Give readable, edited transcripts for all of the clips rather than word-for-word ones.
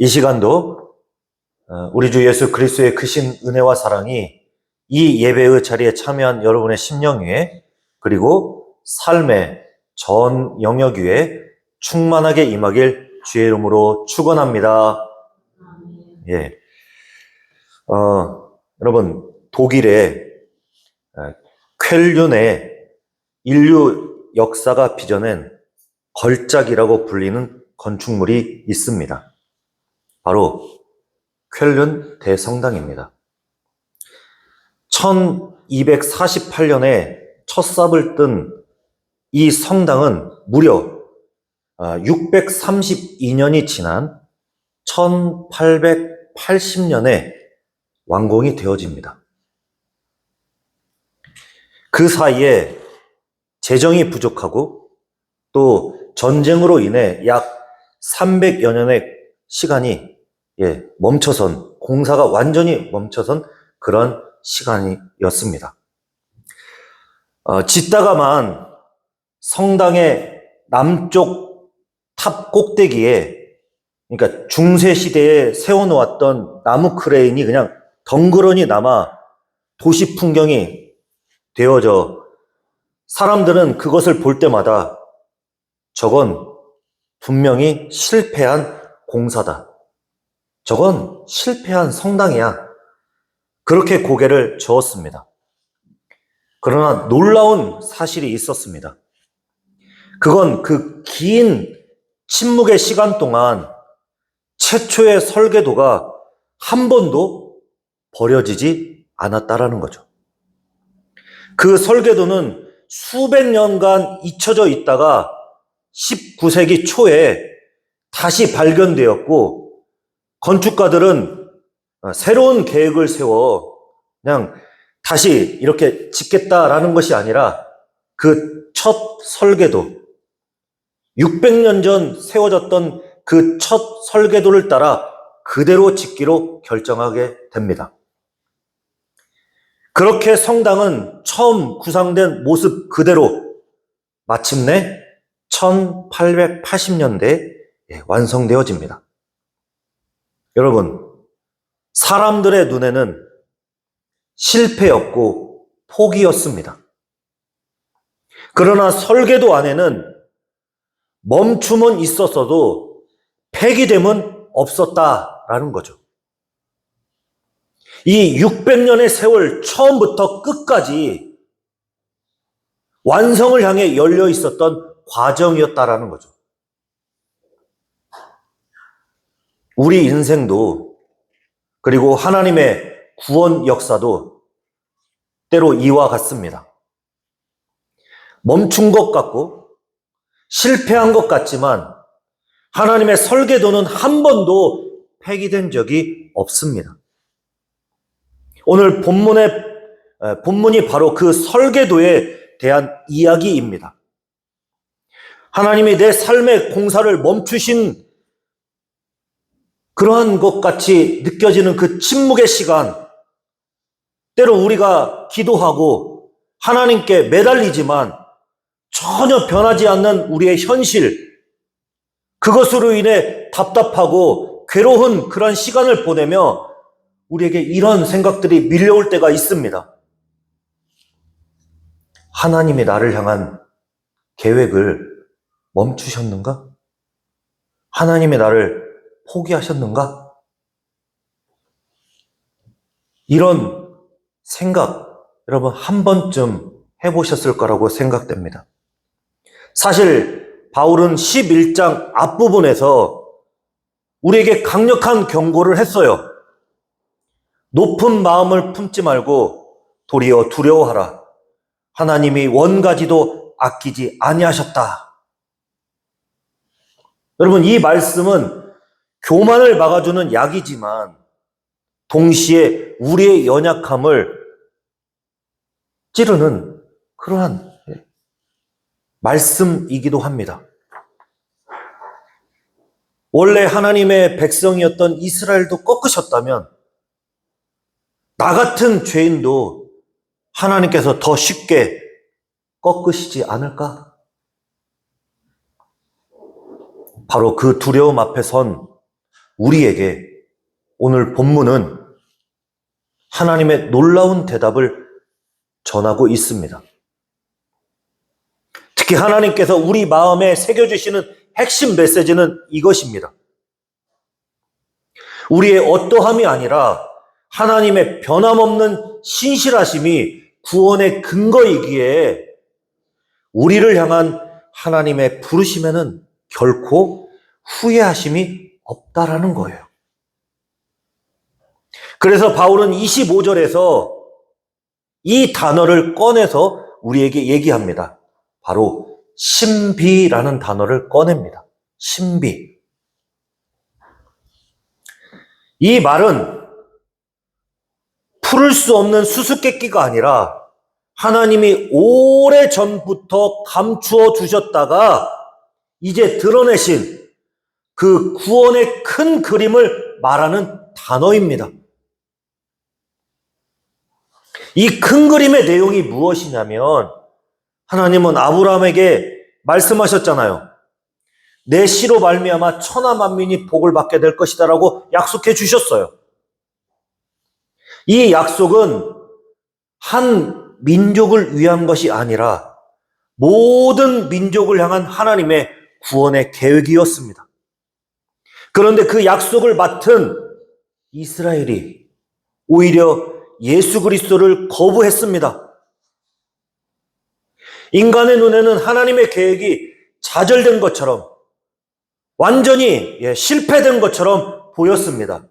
이 시간도 우리 주 예수 그리스도의 크신 은혜와 사랑이 이 예배의 자리에 참여한 여러분의 심령 위에 그리고 삶의 전 영역 위에 충만하게 임하길 주의 이름으로 축원합니다. 예. 여러분, 독일의 쾰른의 인류 역사가 빚어낸 걸작이라고 불리는 건축물이 있습니다. 바로 쾰른 대성당입니다. 1248년에 첫 삽을 뜬 이 성당은 무려 632년이 지난 1880년에 완공이 되어집니다. 그 사이에 재정이 부족하고 또 전쟁으로 인해 약 300여 년의 시간이 멈춰선, 공사가 완전히 멈춰선 그런 시간이었습니다. 짓다가만 성당의 남쪽 탑 꼭대기에, 그러니까 중세시대에 세워놓았던 나무 크레인이 그냥 덩그러니 남아 도시 풍경이 되어져 사람들은 그것을 볼 때마다 저건 분명히 실패한 공사다. 저건 실패한 성당이야. 그렇게 고개를 저었습니다. 그러나 놀라운 사실이 있었습니다. 그건 그 긴 침묵의 시간 동안 최초의 설계도가 한 번도 버려지지 않았다라는 거죠. 그 설계도는 수백 년간 잊혀져 있다가 19세기 초에 다시 발견되었고, 건축가들은 새로운 계획을 세워 그냥 다시 이렇게 짓겠다라는 것이 아니라 그 첫 설계도, 600년 전 세워졌던 그 첫 설계도를 따라 그대로 짓기로 결정하게 됩니다. 그렇게 성당은 처음 구상된 모습 그대로 마침내 1880년대에 완성되어집니다. 여러분, 사람들의 눈에는 실패였고 포기였습니다. 그러나 설계도 안에는 멈춤은 있었어도 폐기됨은 없었다라는 거죠. 이 600년의 세월 처음부터 끝까지 완성을 향해 열려 있었던 과정이었다라는 거죠. 우리 인생도 그리고 하나님의 구원 역사도 때로 이와 같습니다. 멈춘 것 같고 실패한 것 같지만 하나님의 설계도는 한 번도 폐기된 적이 없습니다. 오늘 본문이 바로 그 설계도에 대한 이야기입니다. 하나님이 내 삶의 공사를 멈추신 그러한 것 같이 느껴지는 그 침묵의 시간, 때로 우리가 기도하고 하나님께 매달리지만 전혀 변하지 않는 우리의 현실, 그것으로 인해 답답하고 괴로운 그런 시간을 보내며 우리에게 이런 생각들이 밀려올 때가 있습니다. 하나님이 나를 향한 계획을 멈추셨는가? 하나님이 나를 포기하셨는가? 이런 생각, 여러분 한 번쯤 해보셨을 거라고 생각됩니다. 사실 바울은 11장 앞부분에서 우리에게 강력한 경고를 했어요. 높은 마음을 품지 말고 도리어 두려워하라. 하나님이 원가지도 아끼지 아니하셨다. 여러분, 이 말씀은 교만을 막아주는 약이지만 동시에 우리의 연약함을 찌르는 그러한 말씀이기도 합니다. 원래 하나님의 백성이었던 이스라엘도 꺾으셨다면 나 같은 죄인도 하나님께서 더 쉽게 꺾으시지 않을까? 바로 그 두려움 앞에 선 우리에게 오늘 본문은 하나님의 놀라운 대답을 전하고 있습니다. 특히 하나님께서 우리 마음에 새겨주시는 핵심 메시지는 이것입니다. 우리의 어떠함이 아니라 하나님의 변함없는 신실하심이 구원의 근거이기에 우리를 향한 하나님의 부르심에는 결코 후회하심이 없다라는 거예요. 그래서 바울은 25절에서 이 단어를 꺼내서 우리에게 얘기합니다. 바로 신비라는 단어를 꺼냅니다. 신비. 이 말은 풀을 수 없는 수수께끼가 아니라 하나님이 오래전부터 감추어 두셨다가 이제 드러내신 그 구원의 큰 그림을 말하는 단어입니다. 이 큰 그림의 내용이 무엇이냐면 하나님은 아브라함에게 말씀하셨잖아요. 내 씨로 말미암아 천하 만민이 복을 받게 될 것이다라고 약속해 주셨어요. 이 약속은 한 민족을 위한 것이 아니라 모든 민족을 향한 하나님의 구원의 계획이었습니다. 그런데 그 약속을 맡은 이스라엘이 오히려 예수 그리스도를 거부했습니다. 인간의 눈에는 하나님의 계획이 좌절된 것처럼 완전히 실패된 것처럼 보였습니다.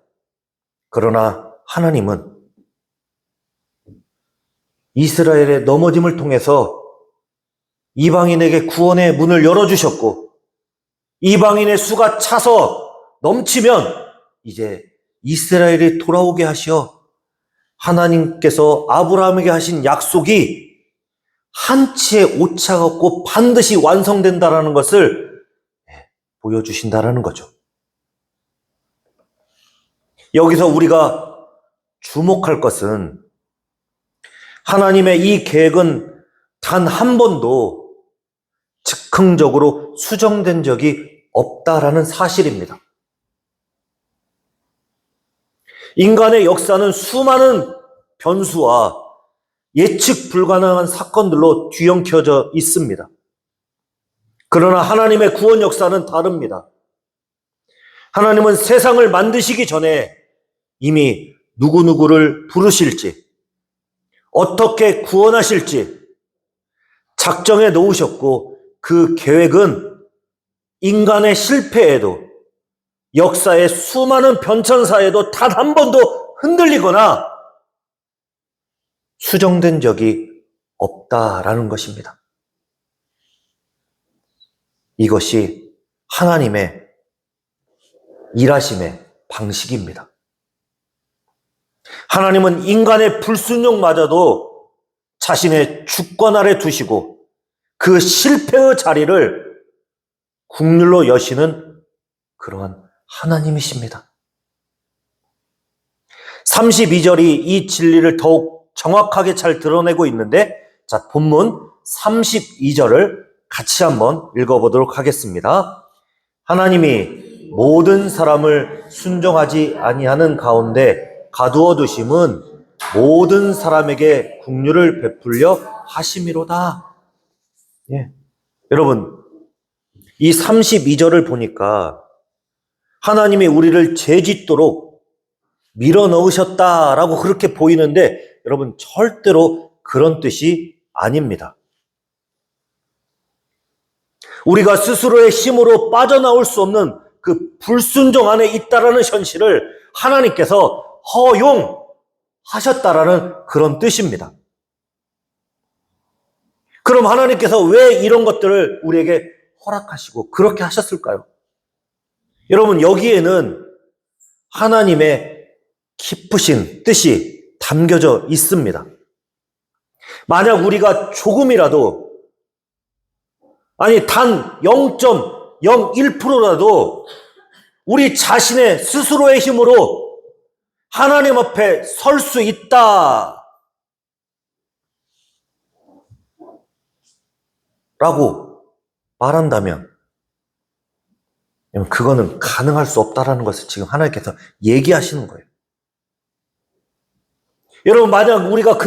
그러나 하나님은 이스라엘의 넘어짐을 통해서 이방인에게 구원의 문을 열어주셨고 이방인의 수가 차서 넘치면 이제 이스라엘이 돌아오게 하시어 하나님께서 아브라함에게 하신 약속이 한치의 오차가 없고 반드시 완성된다라는 것을 보여주신다라는 거죠. 여기서 우리가 주목할 것은 하나님의 이 계획은 단 한 번도 즉흥적으로 수정된 적이 없다라는 사실입니다. 인간의 역사는 수많은 변수와 예측 불가능한 사건들로 뒤엉켜져 있습니다. 그러나 하나님의 구원 역사는 다릅니다. 하나님은 세상을 만드시기 전에 이미 누구누구를 부르실지, 어떻게 구원하실지 작정해 놓으셨고 그 계획은 인간의 실패에도 역사의 수많은 변천사에도 단 한 번도 흔들리거나 수정된 적이 없다라는 것입니다. 이것이 하나님의 일하심의 방식입니다. 하나님은 인간의 불순종마저도 자신의 주권 아래 두시고 그 실패의 자리를 국률로 여시는 그러한 하나님이십니다. 32절이 이 진리를 더욱 정확하게 잘 드러내고 있는데, 자, 본문 32절을 같이 한번 읽어보도록 하겠습니다. 하나님이 모든 사람을 순종하지 아니하는 가운데 가두어 두심은 모든 사람에게 긍휼을 베풀려 하심이로다. 예. 여러분, 이 32절을 보니까 하나님이 우리를 죄짓도록 밀어넣으셨다라고 그렇게 보이는데 여러분 절대로 그런 뜻이 아닙니다. 우리가 스스로의 힘으로 빠져나올 수 없는 그 불순종 안에 있다라는 현실을 하나님께서 허용하셨다라는 그런 뜻입니다. 그럼 하나님께서 왜 이런 것들을 우리에게 허락하시고 그렇게 하셨을까요? 여러분, 여기에는 하나님의 깊으신 뜻이 담겨져 있습니다. 만약 우리가 조금이라도, 아니 단 0.01%라도 우리 자신의 스스로의 힘으로 하나님 앞에 설 수 있다 라고 말한다면 그거는 가능할 수 없다라는 것을 지금 하나님께서 얘기하시는 거예요. 여러분, 만약 우리가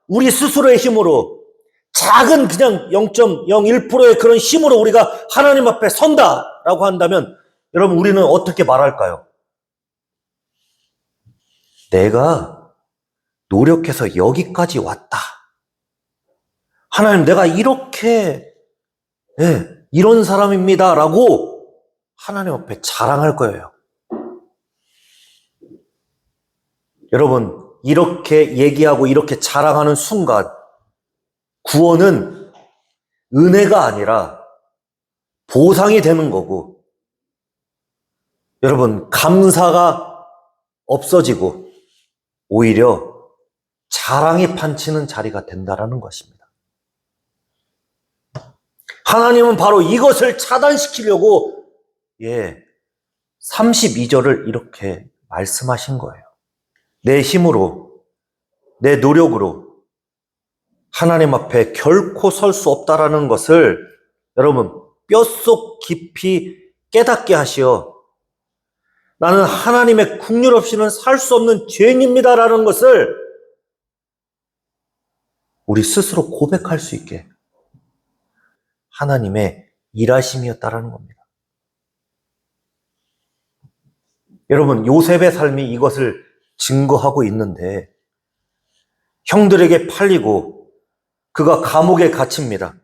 우리 스스로의 힘으로 작은 그냥 0.01%의 그런 힘으로 우리가 하나님 앞에 선다라고 한다면 여러분, 우리는 어떻게 말할까요? 내가 노력해서 여기까지 왔다. 하나님, 내가 이렇게 이런 사람입니다 라고 하나님 앞에 자랑할 거예요. 여러분, 이렇게 얘기하고 이렇게 자랑하는 순간 구원은 은혜가 아니라 보상이 되는 거고, 여러분, 감사가 없어지고 오히려 자랑이 판치는 자리가 된다라는 것입니다. 하나님은 바로 이것을 차단시키려고 32절을 이렇게 말씀하신 거예요. 내 힘으로, 내 노력으로 하나님 앞에 결코 설 수 없다라는 것을 여러분 뼛속 깊이 깨닫게 하시어 나는 하나님의 긍휼 없이는 살 수 없는 죄인입니다라는 것을 우리 스스로 고백할 수 있게 하나님의 일하심이었다라는 겁니다. 여러분, 요셉의 삶이 이것을 증거하고 있는데 형들에게 팔리고 그가 감옥에 갇힙니다.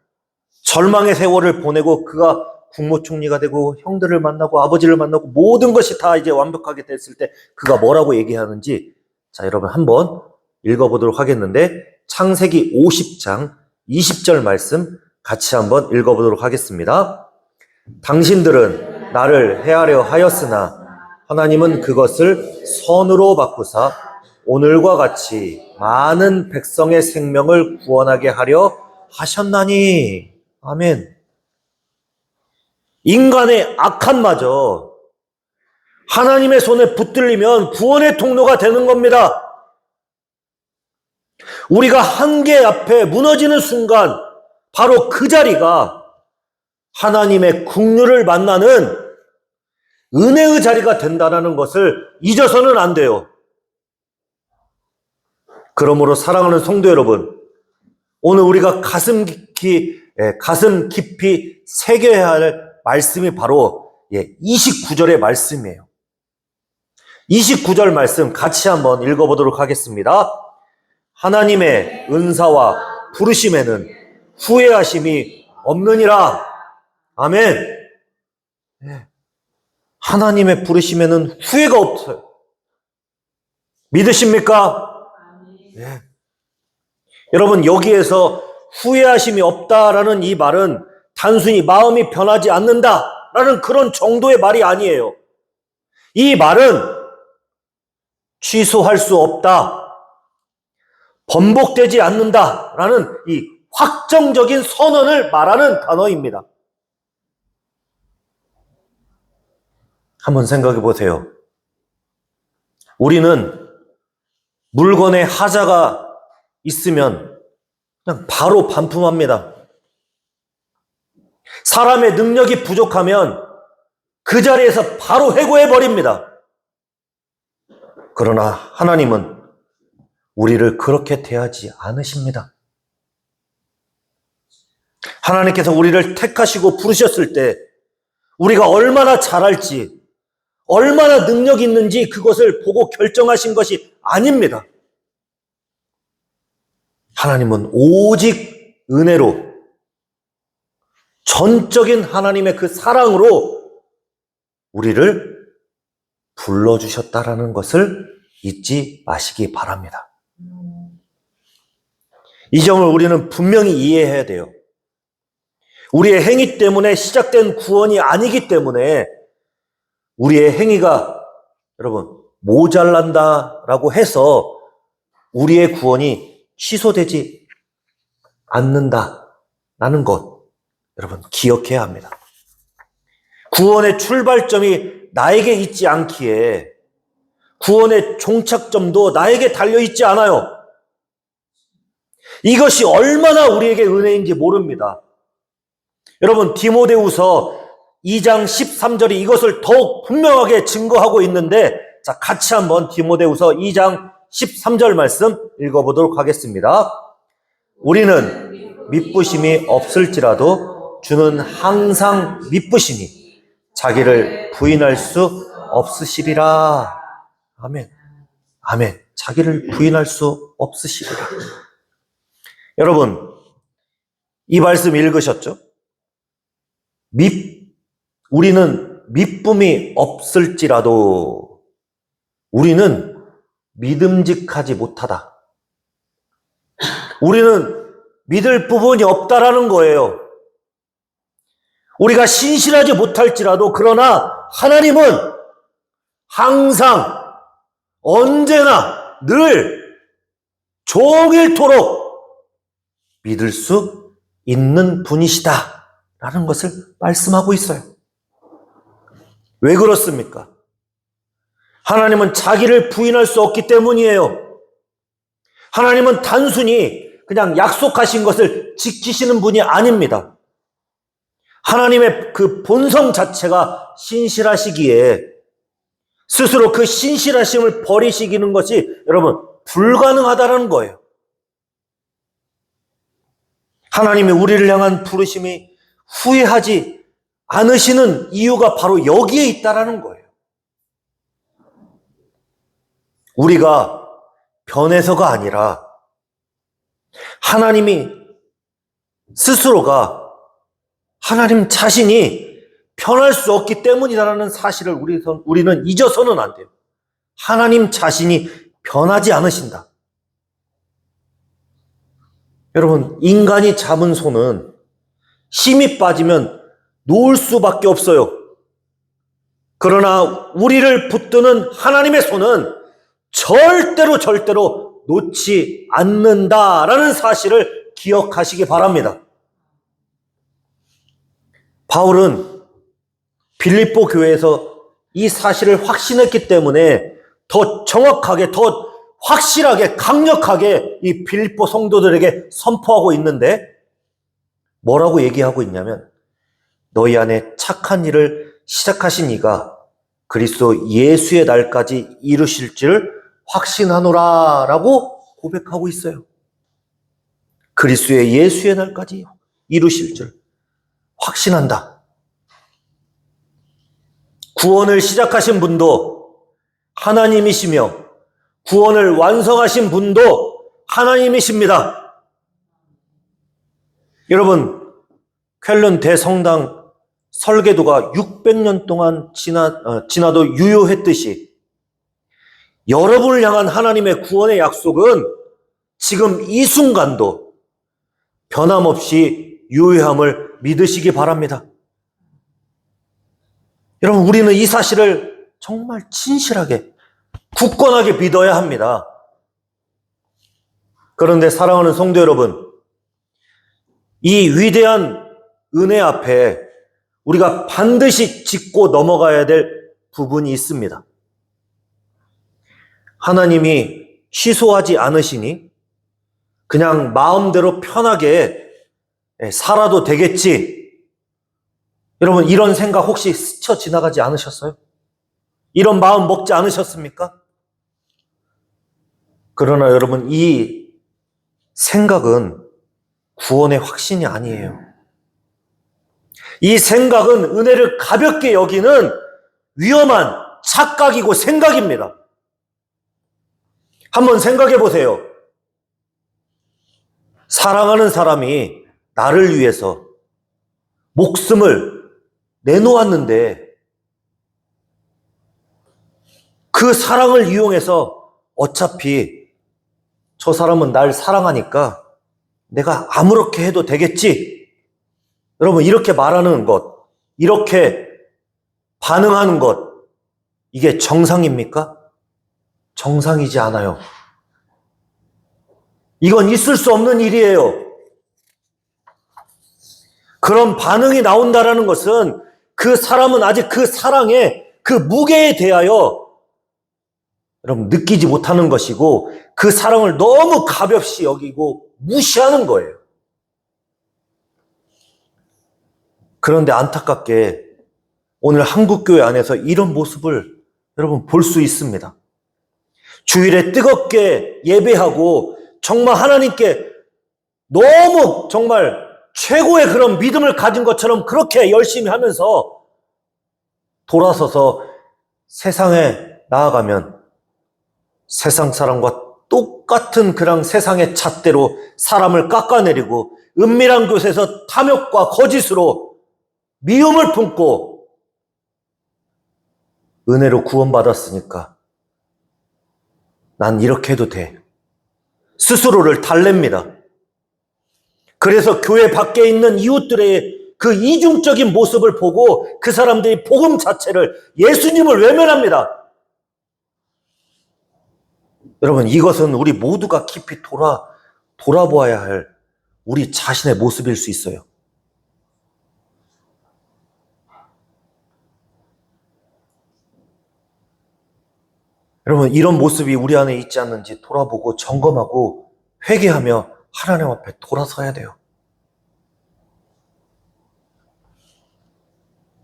절망의 세월을 보내고 그가 국무총리가 되고 형들을 만나고 아버지를 만나고 모든 것이 다 이제 완벽하게 됐을 때 그가 뭐라고 얘기하는지 자, 여러분 한번 읽어보도록 하겠는데 창세기 50장 20절 말씀 같이 한번 읽어보도록 하겠습니다. 당신들은 나를 해하려 하였으나 하나님은 그것을 선으로 바꾸사 오늘과 같이 많은 백성의 생명을 구원하게 하려 하셨나니. 아멘. 인간의 악함마저 하나님의 손에 붙들리면 구원의 통로가 되는 겁니다. 우리가 한계 앞에 무너지는 순간 바로 그 자리가 하나님의 긍휼을 만나는 은혜의 자리가 된다는 것을 잊어서는 안 돼요. 그러므로 사랑하는 성도 여러분, 오늘 우리가 가슴 깊이 새겨야 할 말씀이 바로 29절의 말씀이에요. 29절 말씀 같이 한번 읽어보도록 하겠습니다. 하나님의 은사와 부르심에는 후회하심이 없느니라. 아멘. 하나님의 부르심에는 후회가 없어요. 믿으십니까? 네. 여러분, 여기에서 후회하심이 없다라는 이 말은 단순히 마음이 변하지 않는다라는 그런 정도의 말이 아니에요. 이 말은 취소할 수 없다, 번복되지 않는다라는 이 확정적인 선언을 말하는 단어입니다. 한번 생각해 보세요. 우리는 물건에 하자가 있으면 그냥 바로 반품합니다. 사람의 능력이 부족하면 그 자리에서 바로 해고해 버립니다. 그러나 하나님은 우리를 그렇게 대하지 않으십니다. 하나님께서 우리를 택하시고 부르셨을 때 우리가 얼마나 잘할지, 얼마나 능력이 있는지 그것을 보고 결정하신 것이 아닙니다. 하나님은 오직 은혜로, 전적인 하나님의 그 사랑으로 우리를 불러주셨다라는 것을 잊지 마시기 바랍니다. 이 점을 우리는 분명히 이해해야 돼요. 우리의 행위 때문에 시작된 구원이 아니기 때문에 우리의 행위가 여러분 모자란다라고 해서 우리의 구원이 취소되지 않는다라는 것 여러분 기억해야 합니다. 구원의 출발점이 나에게 있지 않기에 구원의 종착점도 나에게 달려있지 않아요. 이것이 얼마나 우리에게 은혜인지 모릅니다. 여러분, 디모데후서 2장 13절이 이것을 더욱 분명하게 증거하고 있는데, 자, 같이 한번 디모데후서 2장 13절 말씀 읽어보도록 하겠습니다. 우리는 미쁘심이 없을지라도 주는 항상 미쁘시니 자기를 부인할 수 없으시리라. 아멘. 아멘. 자기를 부인할 수 없으시리라. 여러분, 이 말씀 읽으셨죠? 우리는 미쁨이 없을지라도 우리는 믿음직하지 못하다. 우리는 믿을 부분이 없다라는 거예요. 우리가 신실하지 못할지라도 그러나 하나님은 항상 언제나 늘 종일토록 믿을 수 있는 분이시다라는 것을 말씀하고 있어요. 왜 그렇습니까? 하나님은 자기를 부인할 수 없기 때문이에요. 하나님은 단순히 그냥 약속하신 것을 지키시는 분이 아닙니다. 하나님의 그 본성 자체가 신실하시기에 스스로 그 신실하심을 버리시기는 것이 여러분 불가능하다는 거예요. 하나님이 우리를 향한 부르심이 후회하지 않으시는 이유가 바로 여기에 있다라는 거예요. 우리가 변해서가 아니라 하나님이 스스로가 하나님 자신이 변할 수 없기 때문이다라는 사실을 우리는 잊어서는 안 돼요. 하나님 자신이 변하지 않으신다. 여러분, 인간이 잡은 손은 힘이 빠지면 놓을 수밖에 없어요. 그러나 우리를 붙드는 하나님의 손은 절대로 놓지 않는다라는 사실을 기억하시기 바랍니다. 바울은 빌립보 교회에서 이 사실을 확신했기 때문에 더 정확하게, 더 확실하게, 강력하게 이 빌립보 성도들에게 선포하고 있는데 뭐라고 얘기하고 있냐면 너희 안에 착한 일을 시작하신 이가 그리스도 예수의 날까지 이루실 줄 확신하노라 라고 고백하고 있어요. 그리스도의 예수의 날까지 이루실 줄 확신한다. 구원을 시작하신 분도 하나님이시며 구원을 완성하신 분도 하나님이십니다. 여러분, 쾰른 대성당 설계도가 600년 동안 지나도 유효했듯이 여러분을 향한 하나님의 구원의 약속은 지금 이 순간도 변함없이 유효함을 믿으시기 바랍니다. 여러분, 우리는 이 사실을 정말 진실하게, 굳건하게 믿어야 합니다. 그런데 사랑하는 성도 여러분, 이 위대한 은혜 앞에 우리가 반드시 짚고 넘어가야 될 부분이 있습니다. 하나님이 취소하지 않으시니 그냥 마음대로 편하게 살아도 되겠지. 여러분, 이런 생각 혹시 스쳐 지나가지 않으셨어요? 이런 마음 먹지 않으셨습니까? 그러나 여러분, 이 생각은 구원의 확신이 아니에요. 이 생각은 은혜를 가볍게 여기는 위험한 착각이고 생각입니다. 한번 생각해 보세요. 사랑하는 사람이 나를 위해서 목숨을 내놓았는데 그 사랑을 이용해서 어차피 저 사람은 날 사랑하니까 내가 아무렇게 해도 되겠지. 여러분, 이렇게 말하는 것, 이렇게 반응하는 것, 이게 정상입니까? 정상이지 않아요. 이건 있을 수 없는 일이에요. 그런 반응이 나온다라는 것은 그 사람은 아직 그 사랑의 그 무게에 대하여 여러분 느끼지 못하는 것이고 그 사랑을 너무 가볍이 여기고 무시하는 거예요. 그런데 안타깝게 오늘 한국교회 안에서 이런 모습을 여러분 볼 수 있습니다. 주일에 뜨겁게 예배하고 정말 하나님께 너무 정말 최고의 그런 믿음을 가진 것처럼 그렇게 열심히 하면서 돌아서서 세상에 나아가면 세상 사람과 똑같은 그런 세상의 잣대로 사람을 깎아내리고 은밀한 곳에서 탐욕과 거짓으로 미움을 품고 은혜로 구원받았으니까 난 이렇게 해도 돼. 스스로를 달랩니다. 그래서 교회 밖에 있는 이웃들의 그 이중적인 모습을 보고 그 사람들이 복음 자체를, 예수님을 외면합니다. 여러분, 이것은 우리 모두가 깊이 돌아보아야 할 우리 자신의 모습일 수 있어요. 여러분, 이런 모습이 우리 안에 있지 않는지 돌아보고 점검하고 회개하며 하나님 앞에 돌아서야 돼요.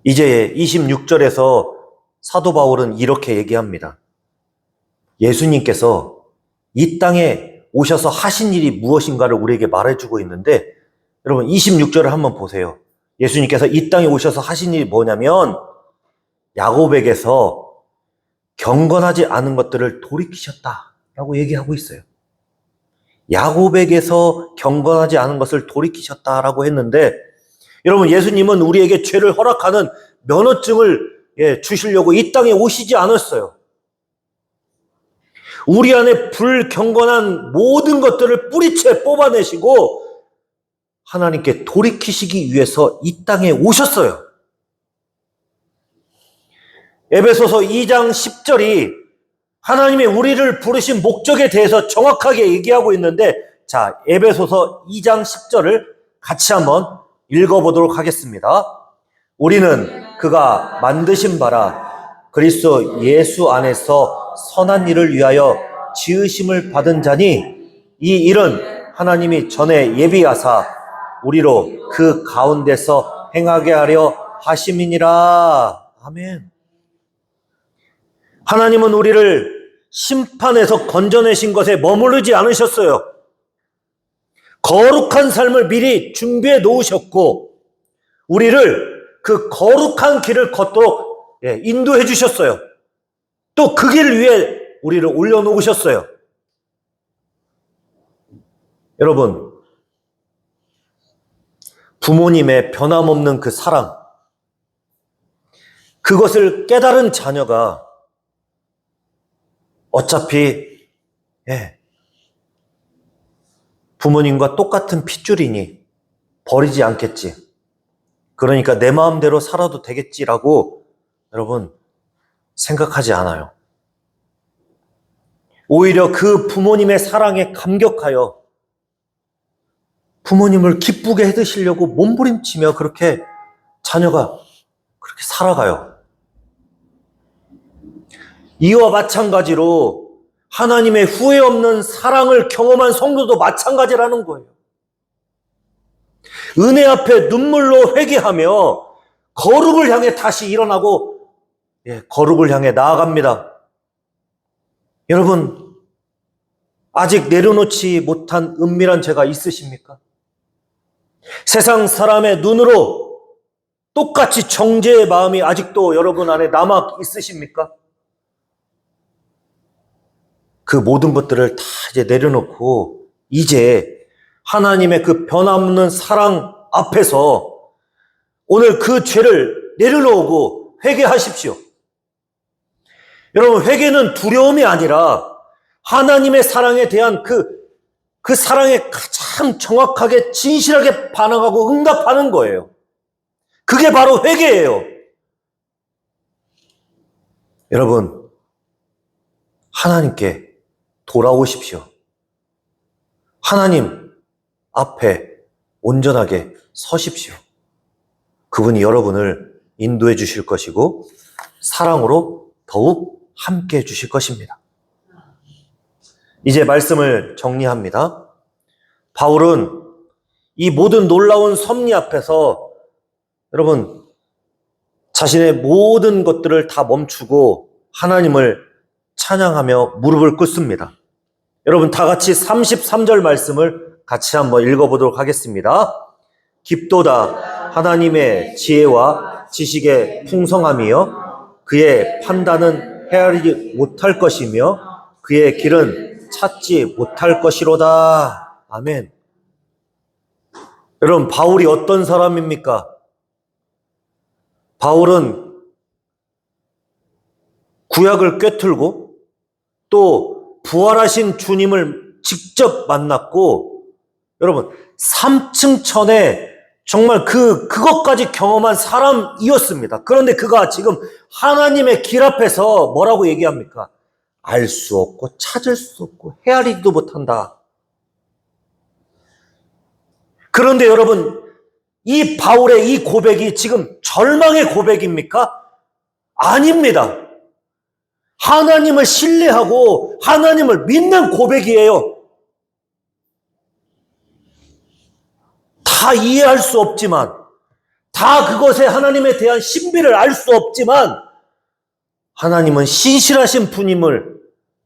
이제 26절에서 사도 바울은 이렇게 얘기합니다. 예수님께서 이 땅에 오셔서 하신 일이 무엇인가를 우리에게 말해주고 있는데, 여러분 26절을 한번 보세요. 예수님께서 이 땅에 오셔서 하신 일이 뭐냐면 야곱에게서 경건하지 않은 것들을 돌이키셨다라고 얘기하고 있어요. 야곱에게서 경건하지 않은 것을 돌이키셨다라고 했는데, 여러분 예수님은 우리에게 죄를 허락하는 면허증을 주시려고 이 땅에 오시지 않았어요. 우리 안에 불경건한 모든 것들을 뿌리채 뽑아내시고 하나님께 돌이키시기 위해서 이 땅에 오셨어요. 에베소서 2장 10절이 하나님의 우리를 부르신 목적에 대해서 정확하게 얘기하고 있는데, 자, 에베소서 2장 10절을 같이 한번 읽어보도록 하겠습니다. 우리는 그가 만드신 바라 그리스도 예수 안에서 선한 일을 위하여 지으심을 받은 자니, 이 일은 하나님이 전에 예비하사 우리로 그 가운데서 행하게 하려 하심이니라. 아멘. 하나님은 우리를 심판에서 건져내신 것에 머무르지 않으셨어요. 거룩한 삶을 미리 준비해 놓으셨고 우리를 그 거룩한 길을 걷도록 인도해 주셨어요. 또 그 길 위에 우리를 올려놓으셨어요. 여러분, 부모님의 변함없는 그 사랑, 그것을 깨달은 자녀가 어차피 부모님과 똑같은 핏줄이니 버리지 않겠지. 그러니까 내 마음대로 살아도 되겠지라고 여러분 생각하지 않아요. 오히려 그 부모님의 사랑에 감격하여 부모님을 기쁘게 해드시려고 몸부림치며 그렇게 자녀가 그렇게 살아가요. 이와 마찬가지로 하나님의 후회 없는 사랑을 경험한 성도도 마찬가지라는 거예요. 은혜 앞에 눈물로 회개하며 거룩을 향해 다시 일어나고 거룩을 향해 나아갑니다. 여러분, 아직 내려놓지 못한 은밀한 죄가 있으십니까? 세상 사람의 눈으로 똑같이 정죄의 마음이 아직도 여러분 안에 남아 있으십니까? 그 모든 것들을 다 이제 내려놓고 이제 하나님의 그 변함없는 사랑 앞에서 오늘 그 죄를 내려놓고 회개하십시오. 여러분, 회개는 두려움이 아니라 하나님의 사랑에 대한 그 사랑에 가장 정확하게 진실하게 반응하고 응답하는 거예요. 그게 바로 회개예요. 여러분, 하나님께 돌아오십시오. 하나님 앞에 온전하게 서십시오. 그분이 여러분을 인도해 주실 것이고 사랑으로 더욱 함께 해 주실 것입니다. 이제 말씀을 정리합니다. 바울은 이 모든 놀라운 섭리 앞에서 여러분 자신의 모든 것들을 다 멈추고 하나님을 찬양하며 무릎을 꿇습니다. 여러분 다 같이 33절 말씀을 같이 한번 읽어보도록 하겠습니다. 깊도다 하나님의 지혜와 지식의 풍성함이여 그의 판단은 헤아리지 못할 것이며 그의 길은 찾지 못할 것이로다. 아멘. 여러분 바울이 어떤 사람입니까? 바울은 구약을 꿰뚫고 또 부활하신 주님을 직접 만났고 여러분 3층 천에 정말 그것까지 경험한 사람이었습니다. 그런데 그가 지금 하나님의 길 앞에서 뭐라고 얘기합니까? 알 수 없고 찾을 수 없고 헤아리지도 못한다. 그런데 여러분 이 바울의 이 고백이 지금 절망의 고백입니까? 아닙니다. 하나님을 신뢰하고 하나님을 믿는 고백이에요. 다 이해할 수 없지만, 다 그것에 하나님에 대한 신비를 알 수 없지만, 하나님은 신실하신 분임을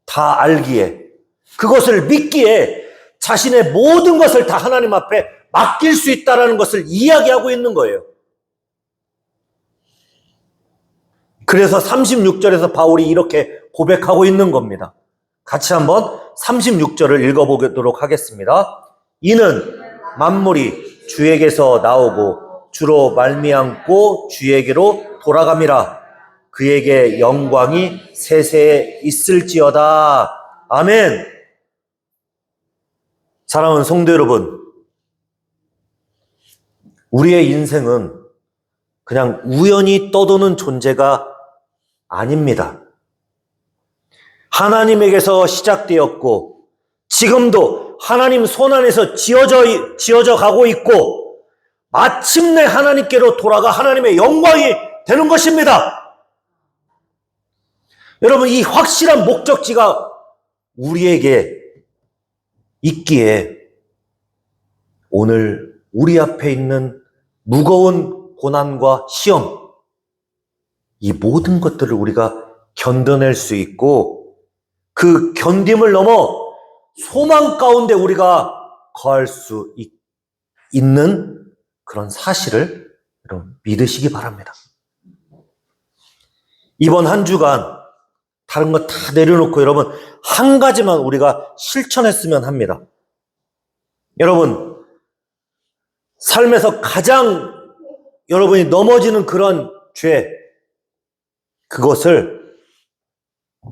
다 알기에, 그것을 믿기에 자신의 모든 것을 다 하나님 앞에 맡길 수 있다는 것을 이야기하고 있는 거예요. 그래서 36절에서 바울이 이렇게 고백하고 있는 겁니다. 같이 한번 36절을 읽어보도록 하겠습니다. 이는 만물이 주에게서 나오고 주로 말미암고 주에게로 돌아감이라. 그에게 영광이 세세에 있을지어다. 아멘. 사랑하는 성도 여러분, 우리의 인생은 그냥 우연히 떠도는 존재가 아닙니다. 하나님에게서 시작되었고 지금도 하나님 손안에서 지어져 가고 있고 마침내 하나님께로 돌아가 하나님의 영광이 되는 것입니다. 여러분 이 확실한 목적지가 우리에게 있기에 오늘 우리 앞에 있는 무거운 고난과 시험 이 모든 것들을 우리가 견뎌낼 수 있고 그 견딤을 넘어 소망 가운데 우리가 거할 수 있는 그런 사실을 여러분 믿으시기 바랍니다. 이번 한 주간 다른 거 다 내려놓고 여러분 한 가지만 우리가 실천했으면 합니다. 여러분 삶에서 가장 여러분이 넘어지는 그런 죄 그것을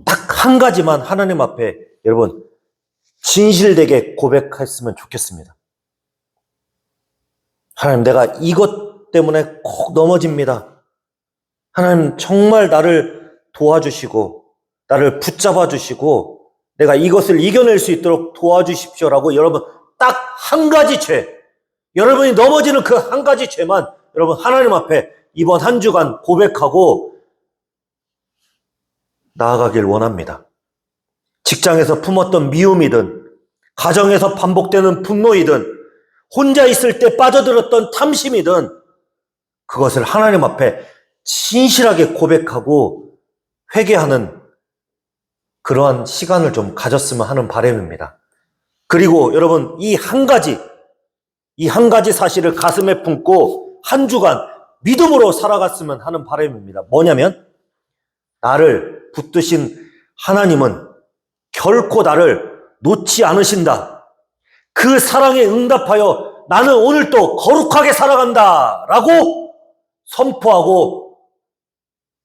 딱 한 가지만 하나님 앞에 여러분 진실되게 고백했으면 좋겠습니다. 하나님 내가 이것 때문에 꼭 넘어집니다. 하나님 정말 나를 도와주시고 나를 붙잡아 주시고 내가 이것을 이겨낼 수 있도록 도와주십시오라고 여러분 딱 한 가지 죄 여러분이 넘어지는 그 한 가지 죄만 여러분 하나님 앞에 이번 한 주간 고백하고 나아가길 원합니다. 직장에서 품었던 미움이든 가정에서 반복되는 분노이든 혼자 있을 때 빠져들었던 탐심이든 그것을 하나님 앞에 진실하게 고백하고 회개하는 그러한 시간을 좀 가졌으면 하는 바람입니다. 그리고 여러분 이 한 가지 사실을 가슴에 품고 한 주간 믿음으로 살아갔으면 하는 바람입니다. 뭐냐면 나를 붙드신 하나님은 결코 나를 놓지 않으신다. 그 사랑에 응답하여 나는 오늘 또 거룩하게 살아간다 라고 선포하고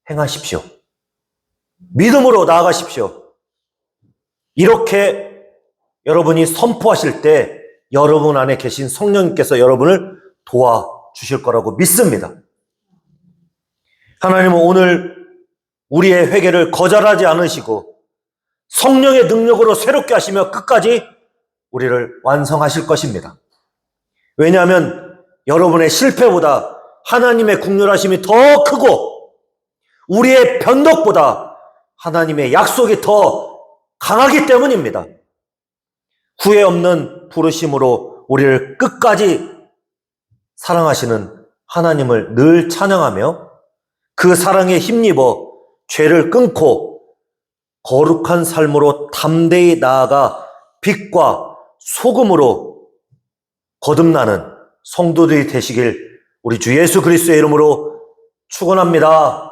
행하십시오. 믿음으로 나아가십시오. 이렇게 여러분이 선포하실 때 여러분 안에 계신 성령님께서 여러분을 도와주실 거라고 믿습니다. 하나님은 오늘 우리의 회개를 거절하지 않으시고 성령의 능력으로 새롭게 하시며 끝까지 우리를 완성하실 것입니다. 왜냐하면 여러분의 실패보다 하나님의 긍휼하심이 더 크고 우리의 변덕보다 하나님의 약속이 더 강하기 때문입니다. 후회 없는 부르심으로 우리를 끝까지 사랑하시는 하나님을 늘 찬양하며 그 사랑에 힘입어 죄를 끊고 거룩한 삶으로 담대히 나아가 빛과 소금으로 거듭나는 성도들이 되시길 우리 주 예수 그리스도의 이름으로 축원합니다.